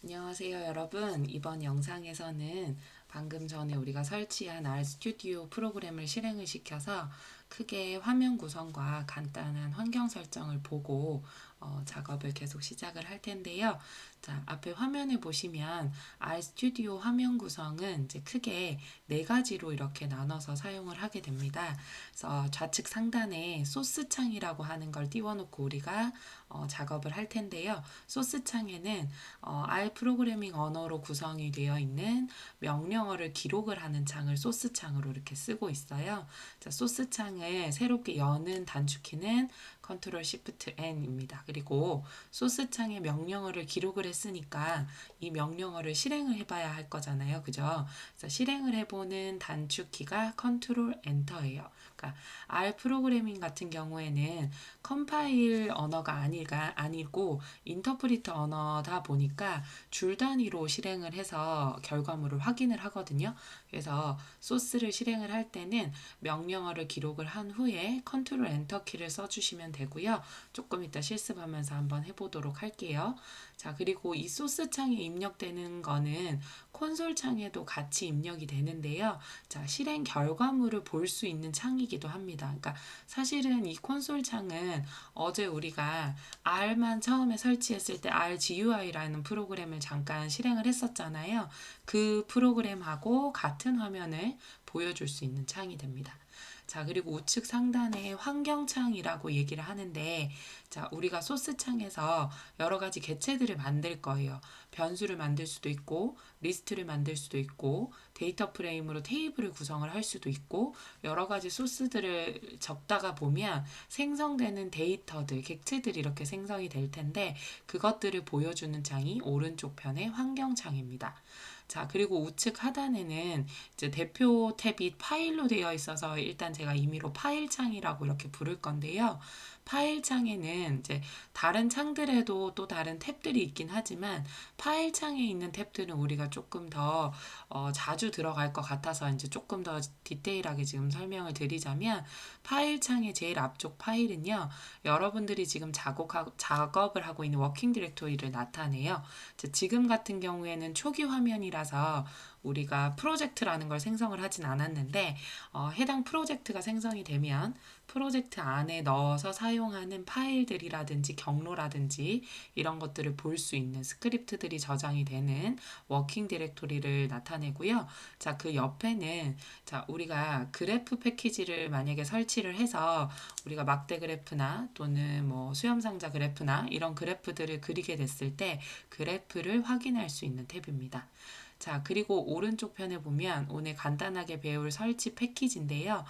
안녕하세요, 여러분. 이번 영상에서는 방금 전에 우리가 설치한 RStudio 프로그램을 실행을 시켜서 크게 화면 구성과 간단한 환경 설정을 보고 작업을 계속 시작을 할 텐데요. 자, 앞에 화면에 보시면 RStudio 화면 구성은 이제 크게 네 가지로 이렇게 나눠서 사용을 하게 됩니다. 그래서 좌측 상단에 소스 창이라고 하는 걸 띄워놓고 우리가 작업을 할 텐데요. 소스 창에는 R 프로그래밍 언어로 구성이 되어 있는 명령어를 기록을 하는 창을 소스 창으로 이렇게 쓰고 있어요. 자, 소스 창을 새롭게 여는 단축키는 Ctrl Shift N입니다. 그리고 소스 창에 명령어를 기록을 했으니까 이 명령어를 실행을 해봐야 할 거잖아요. 그죠? 그래서 실행을 해보는 단축키가 Ctrl Enter예요. 그러니까 R 프로그래밍 같은 경우에는 컴파일 언어가 아니고 인터프리터 언어다 보니까 줄 단위로 실행을 해서 결과물을 확인을 하거든요. 그래서 소스를 실행을 할 때는 명령어를 기록을 한 후에 컨트롤 엔터 키를 써주시면 되고요. 조금 이따 실습하면서 한번 해보도록 할게요. 자, 그리고 이 소스 창에 입력되는 거는 콘솔 창에도 같이 입력이 되는데요. 자, 실행 결과물을 볼 수 있는 창이기도 합니다. 그러니까 사실은 이 콘솔 창은 어제 우리가 R만 처음에 설치했을 때 RGUI라는 프로그램을 잠깐 실행을 했었잖아요. 그 프로그램하고 같은 화면을 보여줄 수 있는 창이 됩니다. 자, 그리고 우측 상단에 환경창이라고 얘기를 하는데, 자, 우리가 소스 창에서 여러 가지 객체들을 만들 거예요. 변수를 만들 수도 있고, 리스트를 만들 수도 있고, 데이터 프레임으로 테이블을 구성을 할 수도 있고, 여러 가지 소스들을 적다가 보면 생성되는 데이터들, 객체들이 이렇게 생성이 될 텐데, 그것들을 보여주는 창이 오른쪽 편의 환경창입니다. 자, 그리고 우측 하단에는 이제 대표 탭이 파일로 되어 있어서 일단 제가 임의로 파일 창이라고 이렇게 부를 건데요. 파일 창에는 이제 다른 창들에도 또 다른 탭들이 있긴 하지만 파일 창에 있는 탭들은 우리가 조금 더 자주 들어갈 것 같아서 이제 조금 더 디테일하게 지금 설명을 드리자면 파일 창의 제일 앞쪽 파일은요. 여러분들이 지금 작업을 하고 있는 워킹 디렉토리를 나타내요. 지금 같은 경우에는 초기 화면이라서 우리가 프로젝트라는 걸 생성을 하진 않았는데 해당 프로젝트가 생성이 되면 프로젝트 안에 넣어서 사용하는 파일들이라든지 경로라든지 이런 것들을 볼 수 있는 스크립트들이 저장이 되는 워킹 디렉토리를 나타내고요. 자, 그 옆에는 자, 우리가 그래프 패키지를 만약에 설치를 해서 우리가 막대 그래프나 또는 뭐 수렴상자 그래프나 이런 그래프들을 그리게 됐을 때 그래프를 확인할 수 있는 탭입니다. 자, 그리고 오른쪽 편에 보면 오늘 간단하게 배울 설치 패키지인데요.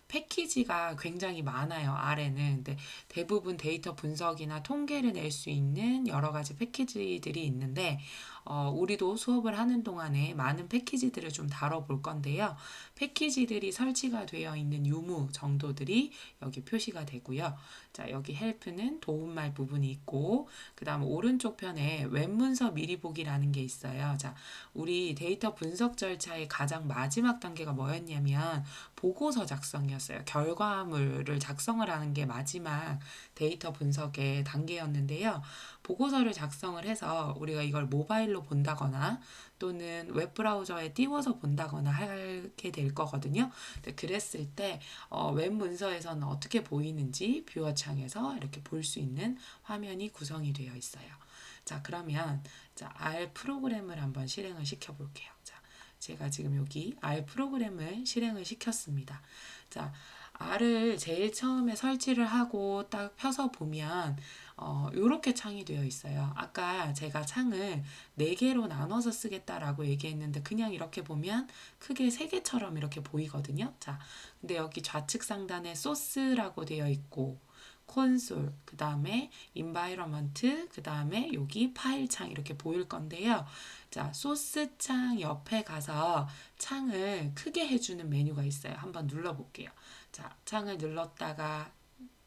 패키지가 굉장히 많아요, R에는. 근데 대부분 데이터 분석이나 통계를 낼 수 있는 여러 가지 패키지들이 있는데, 우리도 수업을 하는 동안에 많은 패키지들을 좀 다뤄볼 건데요. 패키지들이 설치가 되어 있는 유무 정도들이 여기 표시가 되고요. 자, 여기 헬프는 도움말 부분이 있고, 그 다음 오른쪽 편에 웹문서 미리 보기라는 게 있어요. 자, 우리 데이터 분석 절차의 가장 마지막 단계가 뭐였냐면 보고서 작성이었어요. 결과물을 작성을 하는 게 마지막 데이터 분석의 단계였는데요. 보고서를 작성을 해서 우리가 이걸 모바일로 본다거나 또는 웹브라우저에 띄워서 본다거나 하게 될 거거든요. 그랬을 때 웹 문서에서는 어떻게 보이는지 뷰어 창에서 이렇게 볼 수 있는 화면이 구성이 되어 있어요. 자, 그러면 자, R 프로그램을 한번 실행을 시켜 볼게요. 자, 제가 지금 여기 R 프로그램을 실행을 시켰습니다. 자, R을 제일 처음에 설치를 하고 딱 펴서 보면 요렇게 창이 되어 있어요. 아까 제가 창을 4개로 나눠서 쓰겠다라고 얘기했는데 그냥 이렇게 보면 크게 3개처럼 이렇게 보이거든요. 자, 근데 여기 좌측 상단에 소스라고 되어 있고 콘솔, 그 다음에 environment, 그 다음에 여기 파일 창 이렇게 보일 건데요. 자, 소스 창 옆에 가서 창을 크게 해주는 메뉴가 있어요. 한번 눌러볼게요. 자, 창을 눌렀다가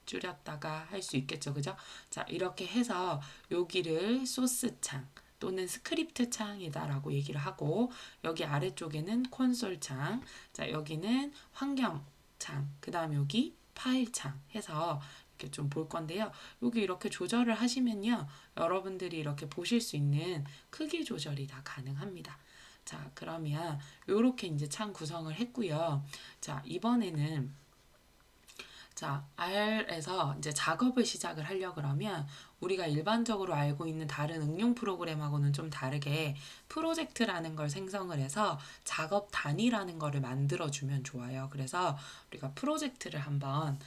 줄였다가 할 수 있겠죠. 그죠? 자, 이렇게 해서 여기를 소스 창 또는 스크립트 창이다라고 얘기를 하고 여기 아래쪽에는 콘솔 창, 자, 여기는 환경 창, 그 다음 여기 파일 창 해서 이렇게 좀 볼 건데요. 여기 이렇게 조절을 하시면요. 여러분들이 이렇게 보실 수 있는 크기 조절이 다 가능합니다. 자, 그러면 이렇게 이제 창 구성을 했고요. 자, 이번에는 자, R에서 이제 작업을 시작을 하려고 그러면 우리가 일반적으로 알고 있는 다른 응용 프로그램하고는 좀 다르게 프로젝트라는 걸 생성을 해서 작업 단위라는 거를 만들어주면 좋아요. 그래서 우리가 프로젝트를 한번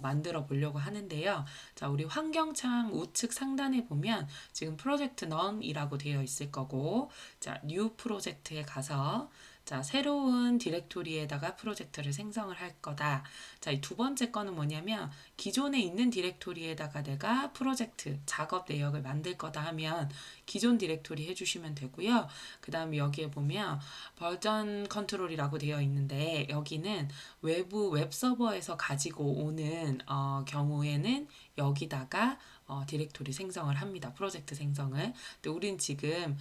만들어 보려고 하는데요. 자, 우리 환경창 우측 상단에 보면 지금 프로젝트 none이라고 되어 있을 거고, 자, new 프로젝트에 가서 자, 새로운 디렉토리에다가 프로젝트를 생성을 할 거다. 자, 이 두 번째 거는 뭐냐면 기존에 있는 디렉토리에다가 내가 프로젝트 작업 내역을 만들 거다 하면 기존 디렉토리 해주시면 되고요. 그 다음에 여기에 보면 버전 컨트롤이라고 되어 있는데 여기는 외부 웹서버에서 가지고 오는 경우에는 여기다가 디렉토리 생성을 합니다. 프로젝트 생성을. 근데 우린 지금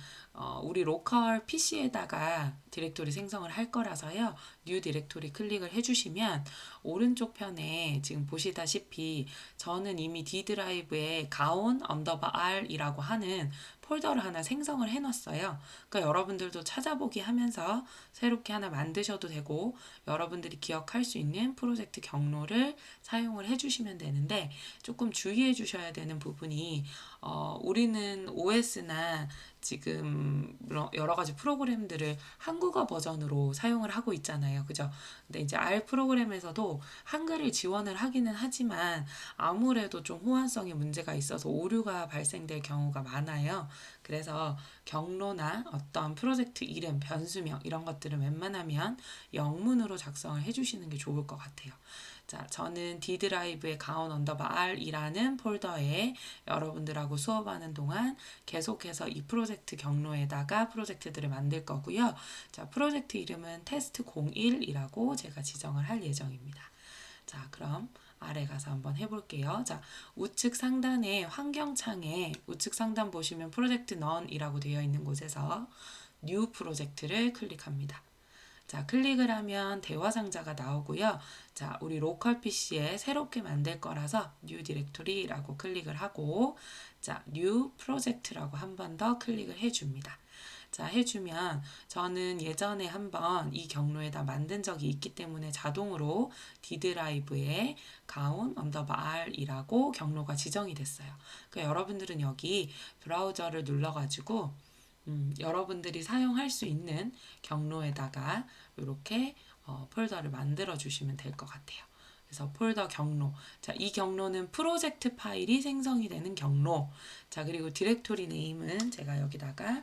우리 로컬 PC에다가 디렉토리 생성을 할 거라서요. 뉴 디렉토리 클릭을 해주시면 오른쪽 편에 지금 보시다시피 저는 이미 D 드라이브에 가온 R이라고 하는 폴더를 하나 생성을 해놨어요. 그러니까 여러분들도 찾아보기 하면서 새롭게 하나 만드셔도 되고 여러분들이 기억할 수 있는 프로젝트 경로를 사용을 해주시면 되는데 조금 주의해 주셔야 되는 부분이 우리는 OS나 지금 여러 가지 프로그램들을 한국어 버전으로 사용을 하고 있잖아요. 그죠? 근데 이제 R 프로그램에서도 한글을 지원을 하기는 하지만 아무래도 좀 호환성에 문제가 있어서 오류가 발생될 경우가 많아요. 그래서 경로나 어떤 프로젝트 이름, 변수명 이런 것들은 웬만하면 영문으로 작성을 해주시는 게 좋을 것 같아요. 자, 저는 D 드라이브의 가온 R이라는 폴더에 여러분들하고 수업하는 동안 계속해서 이 프로젝트 경로에다가 프로젝트들을 만들 거고요. 자, 프로젝트 이름은 테스트 01이라고 제가 지정을 할 예정입니다. 자, 그럼 아래 가서 한번 해볼게요. 자, 우측 상단에 환경창에 우측 상단 보시면 프로젝트 none이라고 되어 있는 곳에서 new 프로젝트를 클릭합니다. 자, 클릭을 하면 대화 상자가 나오고요. 자, 우리 로컬 PC에 새롭게 만들 거라서 new 디렉토리라고 클릭을 하고 자, new 프로젝트라고 한 번 더 클릭을 해줍니다. 자, 해주면 저는 예전에 한번 이 경로에다 만든 적이 있기 때문에 자동으로 D 드라이브에 가온 R이라고 경로가 지정이 됐어요. 그러니까 여러분들은 여기 브라우저를 눌러가지고 여러분들이 사용할 수 있는 경로에다가 이렇게 폴더를 만들어 주시면 될 것 같아요. 그래서 폴더 경로. 자, 이 경로는 프로젝트 파일이 생성이 되는 경로. 자, 그리고 디렉토리 네임은 제가 여기다가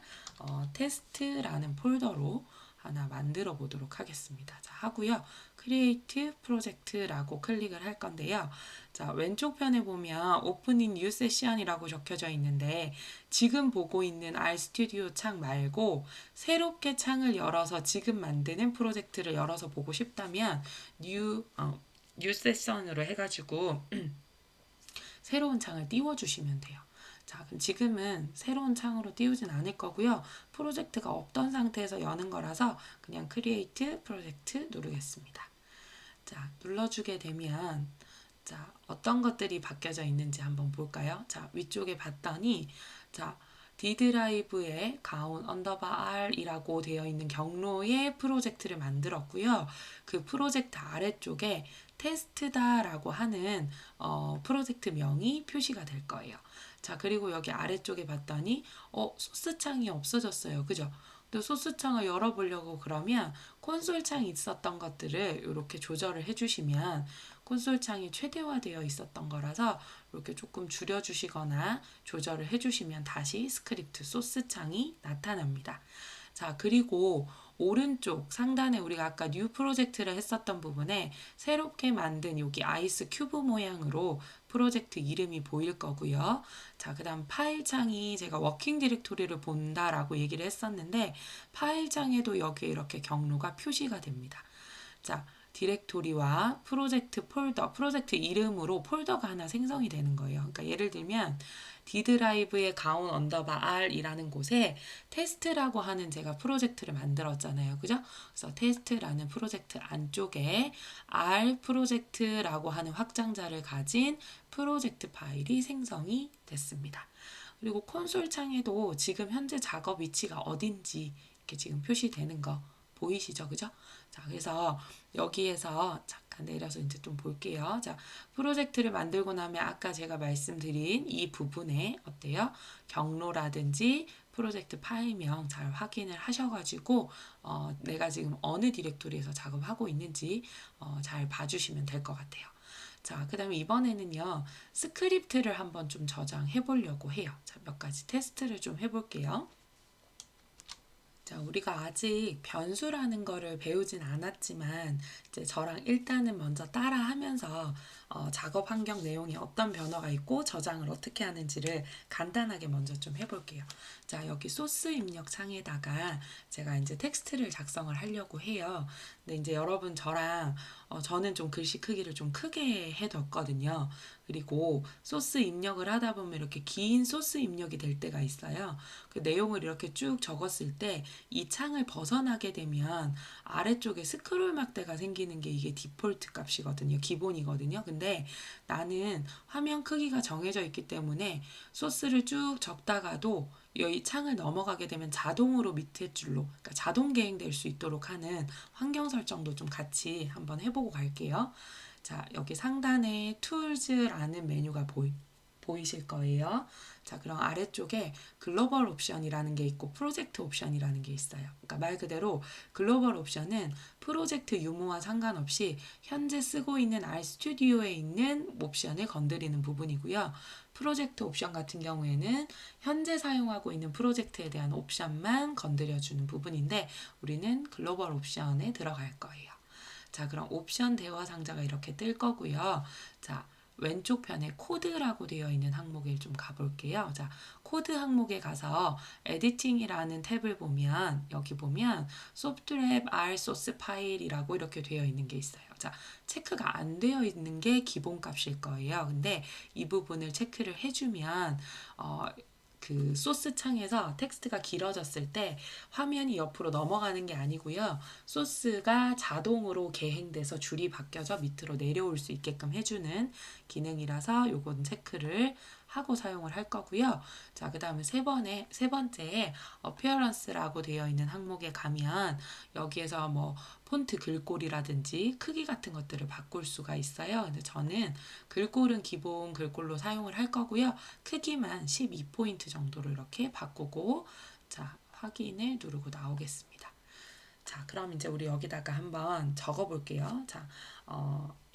테스트라는 폴더로 하나 만들어 보도록 하겠습니다. 자, 하고요. 크리에이트 프로젝트라고 클릭을 할 건데요. 자, 왼쪽 편에 보면 오프닝 뉴 세션이라고 적혀져 있는데 지금 보고 있는 RStudio 창 말고 새롭게 창을 열어서 지금 만드는 프로젝트를 열어서 보고 싶다면 뉴 세션으로 해가지고 새로운 창을 띄워주시면 돼요. 자, 그럼 지금은 새로운 창으로 띄우진 않을 거고요. 프로젝트가 없던 상태에서 여는 거라서 그냥 크리에이트 프로젝트 누르겠습니다. 자, 눌러주게 되면 자, 어떤 것들이 바뀌어져 있는지 한번 볼까요? 자, 위쪽에 봤더니 자, D 드라이브에 가온 R이라고 되어 있는 경로의 프로젝트를 만들었고요. 그 프로젝트 아래쪽에 테스트다라고 하는 프로젝트 명이 표시가 될 거예요. 자, 그리고 여기 아래쪽에 봤더니 소스 창이 없어졌어요. 그죠? 또 소스 창을 열어보려고 그러면 콘솔 창이 있었던 것들을 이렇게 조절을 해주시면 콘솔 창이 최대화되어 있었던 거라서 이렇게 조금 줄여주시거나 조절을 해주시면 다시 스크립트 소스 창이 나타납니다. 자, 그리고 오른쪽 상단에 우리가 아까 뉴 프로젝트를 했었던 부분에 새롭게 만든 여기 아이스 큐브 모양으로 프로젝트 이름이 보일 거고요. 자, 그 다음 파일 창이 제가 워킹 디렉토리를 본다라고 얘기를 했었는데 파일 창에도 여기에 이렇게 경로가 표시가 됩니다. 자, 디렉토리와 프로젝트 폴더, 프로젝트 이름으로 폴더가 하나 생성이 되는 거예요. 그러니까 예를 들면 D드라이브의 가온 언더바 R이라는 곳에 테스트라고 하는 제가 프로젝트를 만들었잖아요. 그죠? 그래서 테스트라는 프로젝트 안쪽에 R 프로젝트라고 하는 확장자를 가진 프로젝트 파일이 생성이 됐습니다. 그리고 콘솔 창에도 지금 현재 작업 위치가 어딘지 이렇게 지금 표시되는 거 보이시죠? 그죠? 자, 그래서 여기에서 잠깐 내려서 이제 좀 볼게요. 자, 프로젝트를 만들고 나면 아까 제가 말씀드린 이 부분에 어때요? 경로라든지 프로젝트 파일명 잘 확인을 하셔가지고 내가 지금 어느 디렉토리에서 작업하고 있는지 잘 봐주시면 될 것 같아요. 자, 그 다음에 이번에는요, 스크립트를 한번 좀 저장해 보려고 해요. 자, 몇 가지 테스트를 좀 해볼게요. 자, 우리가 아직 변수라는 거를 배우진 않았지만, 이제 저랑 일단은 먼저 따라 하면서 작업 환경 내용이 어떤 변화가 있고 저장을 어떻게 하는지를 간단하게 먼저 좀 해볼게요. 자, 여기 소스 입력 창에다가 제가 이제 텍스트를 작성을 하려고 해요. 근데 이제 여러분 저랑 저는 좀 글씨 크기를 좀 크게 해뒀거든요. 그리고 소스 입력을 하다 보면 이렇게 긴 소스 입력이 될 때가 있어요. 그 내용을 이렇게 쭉 적었을 때 이 창을 벗어나게 되면 아래쪽에 스크롤 막대가 생기는 게 이게 디폴트 값이거든요. 기본이거든요. 근데 나는 화면 크기가 정해져 있기 때문에 소스를 쭉 적다가도 이 창을 넘어가게 되면 자동으로 밑에 줄로, 그러니까 자동 개행될 수 있도록 하는 환경 설정도 좀 같이 한번 해보고 갈게요. 자, 여기 상단에 Tools라는 메뉴가 보이실 거예요. 자, 그럼 아래쪽에 글로벌 옵션이라는 게 있고 프로젝트 옵션이라는 게 있어요. 그러니까 말 그대로 글로벌 옵션은 프로젝트 유무와 상관없이 현재 쓰고 있는 RStudi오에 있는 옵션을 건드리는 부분이고요. 프로젝트 옵션 같은 경우에는 현재 사용하고 있는 프로젝트에 대한 옵션만 건드려주는 부분인데 우리는 글로벌 옵션에 들어갈 거예요. 자, 그럼 옵션 대화 상자가 이렇게 뜰 거고요. 자, 왼쪽 편에 코드라고 되어 있는 항목에 좀 가볼게요. 자, 코드 항목에 가서 에디팅이라는 탭을 보면 여기 보면 소프트랩 R 소스 파일이라고 이렇게 되어 있는 게 있어요. 자, 체크가 안 되어 있는 게 기본 값일 거예요. 근데 이 부분을 체크를 해주면 그 소스 창에서 텍스트가 길어졌을 때 화면이 옆으로 넘어가는 게 아니고요. 소스가 자동으로 개행돼서 줄이 바뀌어져 밑으로 내려올 수 있게끔 해주는 기능이라서 요건 체크를 하고 사용을 할 거고요. 자, 그 다음에 세 번째에 appearance라고 되어 있는 항목에 가면 여기에서 뭐 폰트 글꼴이라든지 크기 같은 것들을 바꿀 수가 있어요. 근데 저는 글꼴은 기본 글꼴로 사용을 할 거고요. 크기만 12포인트 정도로 이렇게 바꾸고 자, 확인을 누르고 나오겠습니다. 자, 그럼 이제 우리 여기다가 한번 적어 볼게요. 자,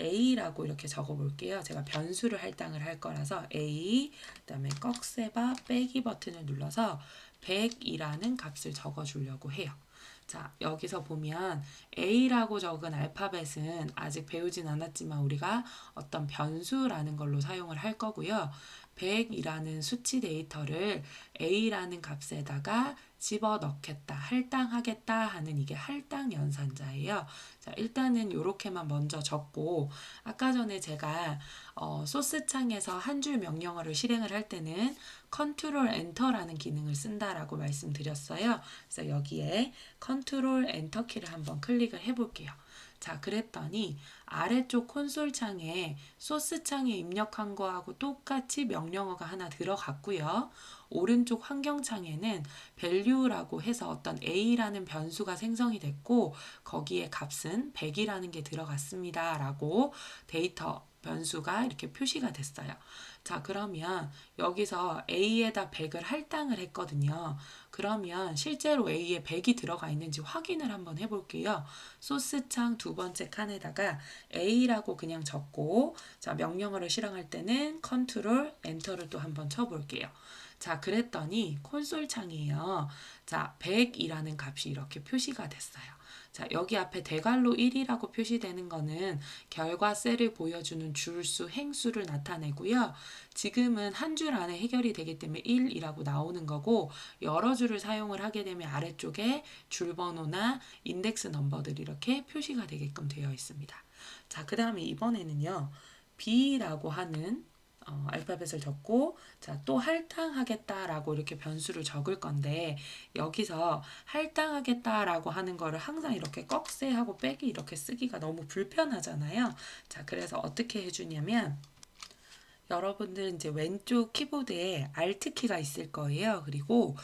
A라고 이렇게 적어 볼게요. 제가 변수를 할당을 할 거라서 A, 그다음에 꺽쇠바 빼기 버튼을 눌러서 100이라는 값을 적어 주려고 해요. 자, 여기서 보면 A라고 적은 알파벳은 아직 배우진 않았지만 우리가 어떤 변수라는 걸로 사용을 할 거고요. 100이라는 수치 데이터를 A라는 값에다가 집어넣겠다, 할당하겠다 하는 이게 할당 연산자예요. 자, 일단은 이렇게만 먼저 적고 아까 전에 제가 소스 창에서 한 줄 명령어를 실행을 할 때는 컨트롤 엔터라는 기능을 쓴다라고 말씀드렸어요. 그래서 여기에 컨트롤 엔터 키를 한번 클릭을 해볼게요. 자, 그랬더니 아래쪽 콘솔 창에 소스 창에 입력한 거하고 똑같이 명령어가 하나 들어갔고요. 오른쪽 환경 창에는 value라고 해서 어떤 a라는 변수가 생성이 됐고 거기에 값은 100이라는 게 들어갔습니다. 라고 데이터 변수가 이렇게 표시가 됐어요. 자, 그러면 여기서 A에다 100을 할당을 했거든요. 그러면 실제로 A에 100이 들어가 있는지 확인을 한번 해볼게요. 소스창 두 번째 칸에다가 A라고 그냥 적고 자, 명령어를 실행할 때는 컨트롤 엔터를 또 한번 쳐볼게요. 자, 그랬더니 콘솔 창이에요. 자, 100이라는 값이 이렇게 표시가 됐어요. 자, 여기 앞에 대괄호 1이라고 표시되는 거는 결과 셀을 보여주는 줄수, 행수를 나타내고요. 지금은 한 줄 안에 해결이 되기 때문에 1이라고 나오는 거고 여러 줄을 사용을 하게 되면 아래쪽에 줄 번호나 인덱스 넘버들이 이렇게 표시가 되게끔 되어 있습니다. 자, 그 다음에 이번에는요. B라고 하는 알파벳을 적고, 자, 또 할당하겠다라고 이렇게 변수를 적을 건데, 여기서 할당하겠다라고 하는 거를 항상 이렇게 꺽쇠하고 빼기 이렇게 쓰기가 너무 불편하잖아요. 자, 그래서 어떻게 해주냐면, 여러분들 이제 왼쪽 키보드에 Alt 키가 있을 거예요. 그리고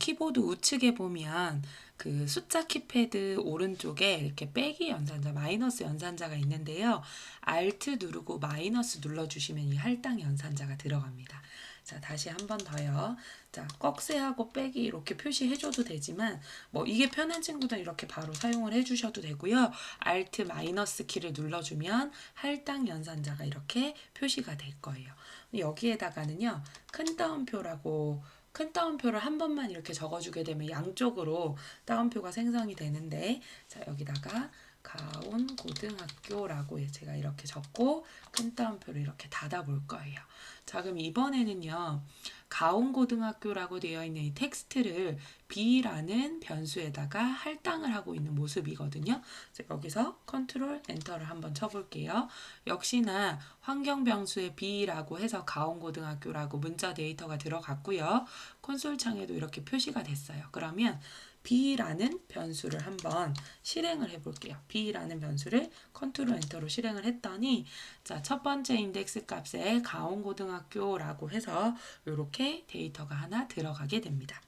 키보드 우측에 보면 그 숫자 키패드 오른쪽에 이렇게 빼기 연산자, 마이너스 연산자가 있는데요. Alt 누르고 마이너스 눌러주시면 이 할당 연산자가 들어갑니다. 자, 다시 한 번 더요. 자, 꺽쇠하고 빼기 이렇게 표시해줘도 되지만 뭐 이게 편한 친구들은 이렇게 바로 사용을 해주셔도 되고요. Alt 마이너스 키를 눌러주면 할당 연산자가 이렇게 표시가 될 거예요. 여기에다가는요, 큰 따옴표라고 큰 따옴표를 한 번만 이렇게 적어주게 되면 양쪽으로 따옴표가 생성이 되는데, 자, 여기다가 가온고등학교라고 제가 이렇게 적고 큰 따옴표를 이렇게 닫아 볼 거예요. 자, 그럼 이번에는요, 가온고등학교라고 되어 있는 이 텍스트를 B라는 변수에다가 할당을 하고 있는 모습이거든요. 여기서 컨트롤 엔터를 한번 쳐볼게요. 역시나 환경 변수에 B라고 해서 가온고등학교라고 문자 데이터가 들어갔고요. 콘솔 창에도 이렇게 표시가 됐어요. 그러면 B라는 변수를 한번 실행을 해볼게요. B라는 변수를 컨트롤 엔터로 실행을 했더니, 자, 첫 번째 인덱스 값에 가온고등학교라고 해서 이렇게 데이터가 하나 들어가게 됩니다.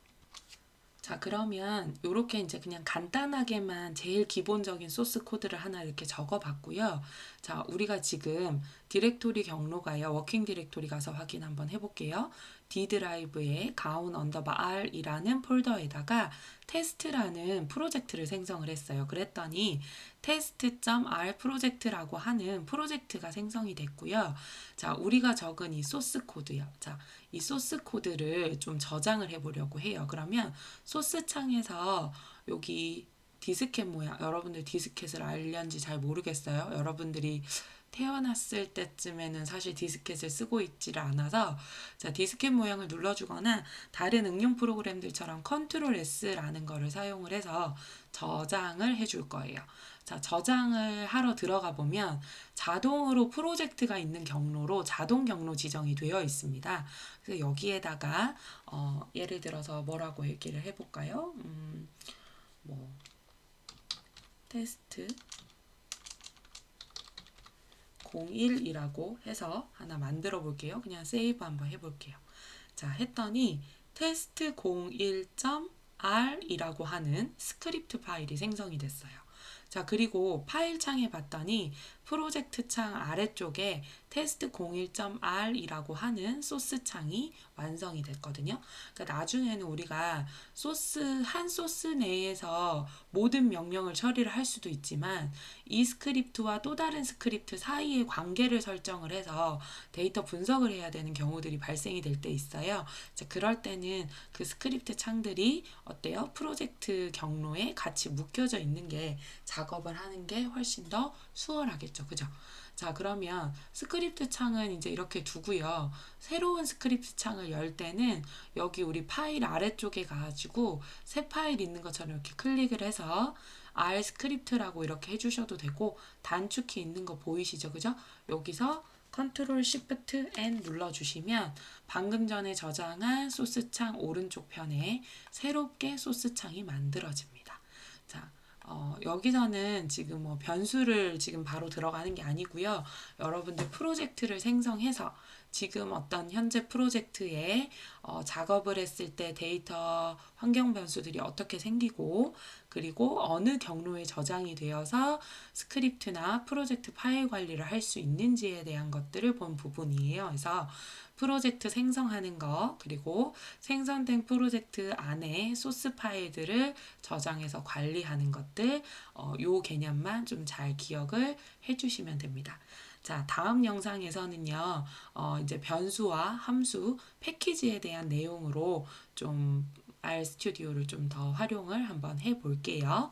자, 그러면 이렇게 이제 그냥 간단하게만 제일 기본적인 소스 코드를 하나 이렇게 적어 봤고요. 자, 우리가 지금 디렉토리 경로가요. 워킹 디렉토리 가서 확인 한번 해볼게요. D 드라이브에 가온 언더바 R이라는 폴더에다가 테스트라는 프로젝트를 생성을 했어요. 그랬더니 test.r 프로젝트라고 하는 프로젝트가 생성이 됐고요. 자, 우리가 적은 이 소스 코드요. 자, 이 소스 코드를 좀 저장을 해보려고 해요. 그러면 소스 창에서 여기 디스켓 모양, 여러분들 디스켓을 알는지 잘 모르겠어요. 여러분들이 태어났을 때쯤에는 사실 디스켓을 쓰고 있지를 않아서, 자, 디스켓 모양을 눌러주거나 다른 응용 프로그램들처럼 컨트롤 S라는 거를 사용을 해서 저장을 해줄 거예요. 자, 저장을 하러 들어가 보면 자동으로 프로젝트가 있는 경로로 자동 경로 지정이 되어 있습니다. 그래서 여기에다가 예를 들어서 뭐라고 얘기를 해볼까요? 뭐 테스트 01이라고 해서 하나 만들어 볼게요. 그냥 세이브 한번 해볼게요. 자, 했더니 테스트 01.r이라고 하는 스크립트 파일이 생성이 됐어요. 자, 그리고 파일 창에 봤더니 프로젝트 창 아래쪽에 테스트 01.r이라고 하는 소스 창이 완성이 됐거든요. 그러니까 나중에는 우리가 한 소스 내에서 모든 명령을 처리를 할 수도 있지만 이 스크립트와 또 다른 스크립트 사이의 관계를 설정을 해서 데이터 분석을 해야 되는 경우들이 발생이 될 때 있어요. 자, 그럴 때는 그 스크립트 창들이 어때요? 프로젝트 경로에 같이 묶여져 있는 게 작업을 하는 게 훨씬 더 수월하겠죠. 그죠? 자, 그러면 스크립트 창은 이제 이렇게 두고요. 새로운 스크립트 창을 열 때는 여기 우리 파일 아래쪽에 가가지고 새 파일 있는 것처럼 이렇게 클릭을 해서 R 스크립트라고 이렇게 해주셔도 되고, 단축키 있는 거 보이시죠? 그죠? 여기서 컨트롤 시프트 N 눌러주시면 방금 전에 저장한 소스 창 오른쪽 편에 새롭게 소스 창이 만들어집니다. 자, 여기서는 지금 뭐 변수를 지금 바로 들어가는 게 아니고요. 여러분들 프로젝트를 생성해서 지금 어떤 현재 프로젝트에 작업을 했을 때 데이터 환경 변수들이 어떻게 생기고, 그리고 어느 경로에 저장이 되어서 스크립트나 프로젝트 파일 관리를 할 수 있는지에 대한 것들을 본 부분이에요. 그래서 프로젝트 생성하는 거, 그리고 생성된 프로젝트 안에 소스 파일들을 저장해서 관리하는 것들, 요 개념만 좀 잘 기억을 해주시면 됩니다. 자, 다음 영상에서는요, 이제 변수와 함수, 패키지에 대한 내용으로 좀 RStudi오를 좀 더 활용을 한번 해볼게요.